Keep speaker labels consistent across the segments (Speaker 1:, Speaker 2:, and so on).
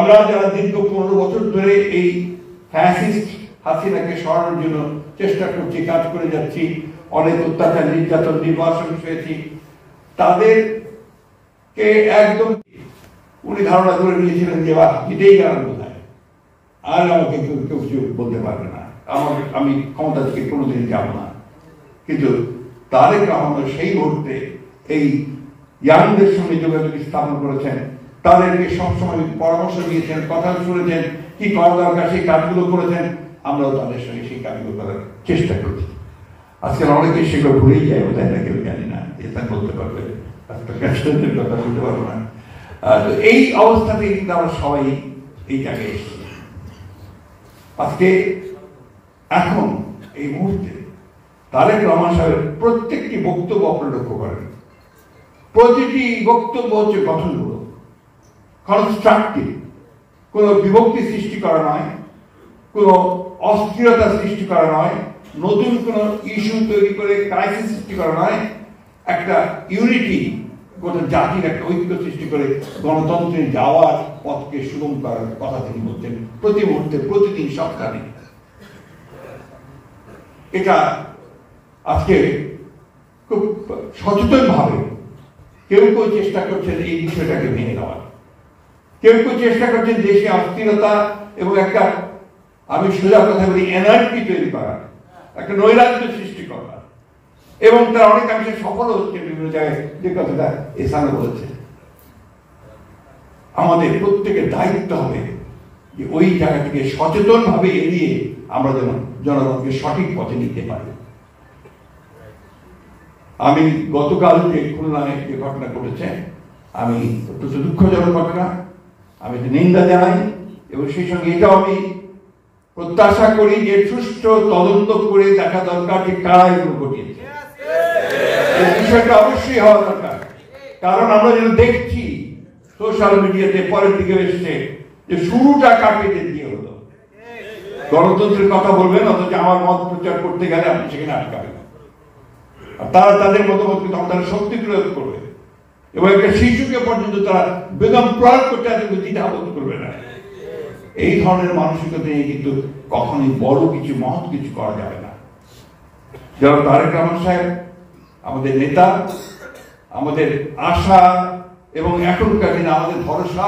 Speaker 1: আমরা যারা দীর্ঘ 15 বছর ধরে এই ফ্যাসিস্ট হাসিনাকে সরানোর জন্য চেষ্টা করছি, কাজ করে যাচ্ছি, অনেক অত্যাচার নির্যাতন নির্বাসন হয়েছি, তাদেরকে একদম উনি ধারণা করে নিয়েছিলেন যে বা জিতেই গেলাম কোথায়, আর আমাকে কেউ কিছু বলতে পারবে না, আমি ক্ষমতা থেকে কোনোদিন যাব না। কিন্তু তারেক রহমান সেই মুহূর্তে এই ইয়াংদের সঙ্গে যোগাযোগ স্থাপন করেছেন, তাদেরকে সবসময় পরামর্শ দিয়েছেন, কথা শুনেছেন, কি করা দরকার সেই কাজগুলো করেছেন। আমরাও তাদের সঙ্গে সেই কাজগুলো করার চেষ্টা করছি। আজকাল অনেকে সেগুলো ভুলেই যায়, বোধহয় না, কেউ জানি না, এটা বলতে পারবে, কথা বলতে পারবো না। তো এই অবস্থাতে কিন্তু আমরা সবাই এই জায়গায় এসেছি। আজকে এখন এই মুহূর্তে তারেক রহমান সাহেবের প্রত্যেকটি বক্তব্য আপনারা লক্ষ্য করেন, প্রতিটি বক্তব্য হচ্ছে গঠনমূলক, কনস্ট্রাকটিভ, কোনো বিভক্তি সৃষ্টি করা নয়, কোনো অস্থিরতা সৃষ্টি করা নয়, নতুন কোনো ইস্যু তৈরি করে ক্রাইসিস সৃষ্টি করা নয়, একটা ইউনিটি, গোটা জাতির একটা ঐক্য সৃষ্টি করে গণতন্ত্রের যাওয়ার পথকে সুগম করার কথা তিনি বলছেন প্রতি মুহূর্তে, প্রতিদিন, সপ্তাহে। এটা আজকে খুব সচেতন ভাবে কেউ কেউ চেষ্টা করছেন এই বিষয়টাকে ভেঙে দেওয়ার, কেউ কেউ চেষ্টা করছেন দেশে অস্থিরতা এবং একটা, আমি সোজা কথা বলি, এনার্জি তৈরি করার, একটা নৈরাজ্য সৃষ্টি করার, এবং তার অনেকাংশে সফল হচ্ছে বিভিন্ন জায়গায়, যে কথাটা এসানো বলেছে। আমাদের প্রত্যেকের দায়িত্ব হবে যে ওই জায়গা থেকে সচেতন ভাবে এড়িয়ে আমরা যেন জনগণকে সঠিক পথে নিতে পারি। আমি গতকাল যে খুলনায় যে ঘটনা ঘটেছে, আমি অত্যন্ত দুঃখজনক ঘটনা, আমি নিন্দা জানাই, এবং সেই সঙ্গে এটাও আমি প্রত্যাশা করি যে সুষ্ঠু তদন্ত করে দেখা দরকার যে কারা এগুলো ঘটিয়েছে। এই বিষয়টা অবশ্যই হওয়া দরকার, কারণ আমরা যেন দেখছি সোশ্যাল মিডিয়াতে পরের দিকে এসছে যে শুরুটা কাকে দিয়ে হলো। গণতন্ত্রের কথা বলবেন, অথচ আমার মত প্রচার করতে গেলে আপনি সেখানে আটকাবেন, আর তারা তাদের মতামতকে তখন তারা শক্তি প্রয়োগ করবে, এবং একটা শিশুকে পর্যন্ত তারা বেদম প্রয়োগ করতে দ্বিধাবোধ করবে না। এই ধরনের মানসিকতা নিয়ে কিন্তু কখনোই বড় কিছু, মহৎ কিছু করা যাবে না। যারা তারেক রহমান সাহেব আমাদের নেতা, আমাদের আশা এবং এখনকার দিনে আমাদের ভরসা,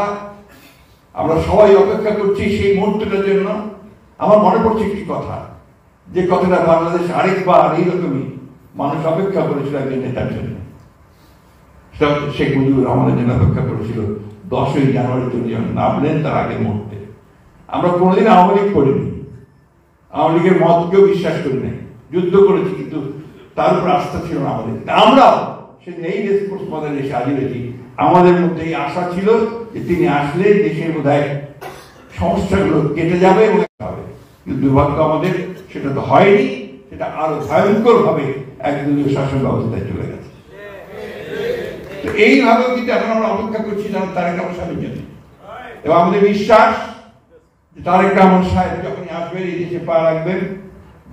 Speaker 1: আমরা সবাই অপেক্ষা করছি সেই মুহূর্তটার জন্য। আমার মনে পড়ছে একটি কথা, যে কথাটা বাংলাদেশ আরেকবার এইরকমই মানুষ অপেক্ষা করেছিল একজন নেতার জন্য। শেখ মুজিবুর রহমানের জন্য অপেক্ষা করেছিল 10ই জানুয়ারি তিনি যখন নামলেন তার আগের মুহূর্তে। আমরা কোনোদিন আওয়ামী লীগ করিনি, আওয়ামী লীগের মতকেও বিশ্বাস করি নাই, যুদ্ধ করেছি, কিন্তু তার উপর আস্থা ছিল না আমাদের। আমরাও সেদিন এই রেসকোর্স মডেলে এসে হাজির হয়েছি, আমাদের মধ্যে এই আশা ছিল যে তিনি আসলে দেশের বোধহয় সমস্যাগুলো কেটে যাবে এবং হবে। কিন্তু দুর্ভাগ্য আমাদের সেটা তো হয়নি, সেটা আরো ভয়ঙ্কর ভাবে একদলীয় শাসন ব্যবস্থায় চলে গেছে। তো এইভাবেও কিন্তু এখন আমরা অপেক্ষা করছি যেন তারেক রহমান সাহেবের জন্য, এবং আমাদের বিশ্বাস তারেক রহমান সাহেব যখনই আসবেন, এই দেশে পা রাখবেন,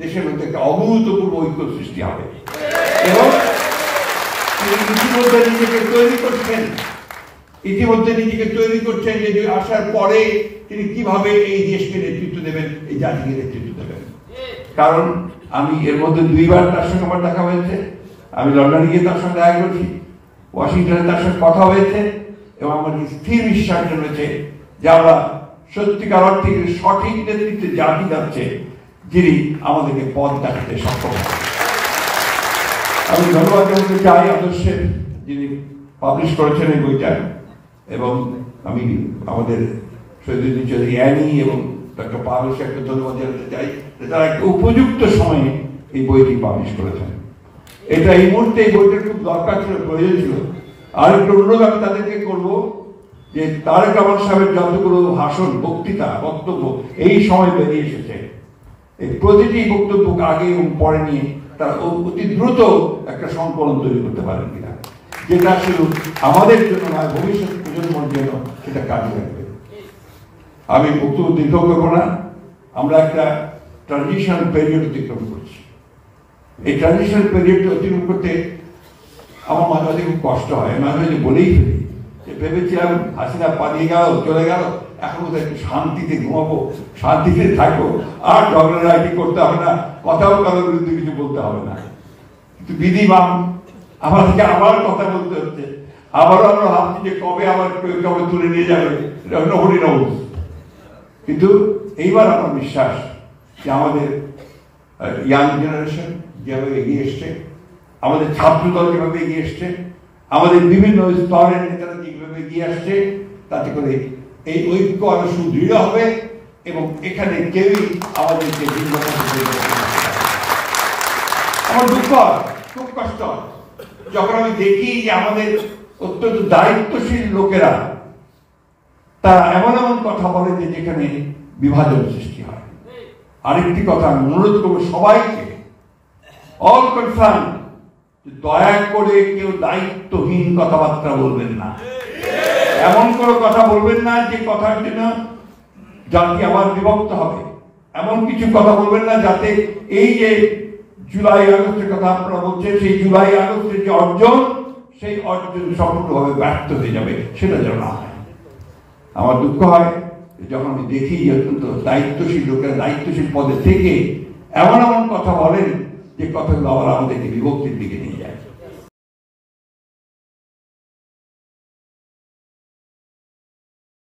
Speaker 1: দেশের মধ্যে একটা অভূতপূর্ব ঐক্য সৃষ্টি হবে। এবং তিনি ইতিমধ্যে নিজেকে তৈরি করছেন যে আসার পরে তিনি কিভাবে এই দেশকে নেতৃত্ব দেবেন, এই জাতিকে নেতৃত্ব দেবেন। কারণ আমি এর মধ্যে 2 বার তার সঙ্গে আমার দেখা হয়েছে, আমি লন্ডনে গিয়ে তার সঙ্গে দেখা করেছি, ওয়াশিংটনে তার সঙ্গে কথা হয়েছে, এবং আমার স্থির বিশ্বাস জন্মেছে যে আমরা সত্যিকার অর্থে সঠিক নেতৃত্বে জাতি যাচ্ছে, যিনি আমাদেরকে পথ দেখাতে সক্ষম। আমি ধন্যবাদ জানাতে চাই আদর্শের যিনি পাবলিশ করেছেন এই বইটা, এবং আমি আমাদের শহীদুদ্দিন চৌধুরী অ্যানি এবং ডক্টর পাবলিশ একটা ধন্যবাদ জানাতে চাই যে তারা একটা উপযুক্ত সময়ে এই বইটি পাবলিশ করেছেন। এটা এই মুহূর্তে এই বইটার খুব দরকার ছিল, প্রয়োজন ছিল। আর একটু অনুরোধ আমি তাদেরকে করবো যে তারেক রহমান সাহেবের যতগুলো ভাষণ, বক্তৃতা, বক্তব্য এই সময় বেরিয়ে এসেছে, এই প্রতিটি বক্তব্য আগে এবং পরে নিয়ে তারা অতি দ্রুত একটা সংকলন তৈরি করতে পারেন কিনা, যেটা শুধু আমাদের জন্য নয়, ভবিষ্যৎ প্রজন্মের জন্য সেটা কাজে লাগবে। আমি বক্তব্য দীর্ঘ করবো না। আমরা একটা ট্রানজিশনাল পিরিয়ড অতিক্রম করছি। এই ট্রানজিশনাল পিরিয়ডটা অতিক্রম করতে আমার মাঝে মাঝে খুব কষ্ট হয়, মাঝে মাঝে বলেই ফেলি যে ভেবেছিলাম হাসিনা পালিয়ে গেল, চলে গেল, এখন বোধহয় একটু শান্তিতে ঘুমাবো, শান্তিতে থাকবো, আর ঝগড়াঝাটি করতে হবে না, কথাও কারোর বিরুদ্ধে কিছু বলতে হবে না। কিন্তু বিধিবাম আমাদেরকে আবার কথা বলতে হচ্ছে, আবারও আমরা ভাবছি যে কবে আবার কবে তুলে নিয়ে যাবে, নবরী নবুজ। কিন্তু এইবার আমার বিশ্বাস যে আমাদের ইয়াং জেনারেশন যেভাবে এগিয়ে এসছে, আমাদের ছাত্রদল যেভাবে এগিয়ে এসছে, আমাদের বিভিন্ন স্তরের নেতারা যেভাবে এগিয়ে আসছে, তাতে করে এই ঐক্য আরো সুদৃঢ় হবে এবং এখানে কেউই আমাদেরকে আমার দুঃখ হয়, খুব কষ্ট হয় যখন আমি দেখি যে আমাদের অত্যন্ত দায়িত্বশীল লোকেরা তারা এমন এমন কথা বলে যে যেখানে বিভাজন সৃষ্টি হয়। আরেকটি কথা আমি অনুরোধ করবো সবাইকে, অল কনসার্ন, দয়া করে কেউ দায়িত্বহীন কথাবার্তা বলবেন না, এমন কোনো কথা বলবেন না যে কথার জন্য জাতি আবার বিভক্ত হবে, এমন কিছু কথা বলবেন না যাতে এই যে জুলাই আগস্টের কথা আপনারা বলছেন, সেই জুলাই আগস্টের যে অর্জন, সেই অর্জন সম্পূর্ণভাবে ব্যর্থ হয়ে যাবে, সেটা যেন না হয়। আমার দুঃখ হয় যখন আমি দেখি যে অত্যন্ত দায়িত্বশীল লোকেরা দায়িত্বশীল পদে থেকে এমন এমন কথা বলেন যে কথাগুলো আবার আমাদেরকে বিভক্তির দিকে নিয়ে যায়।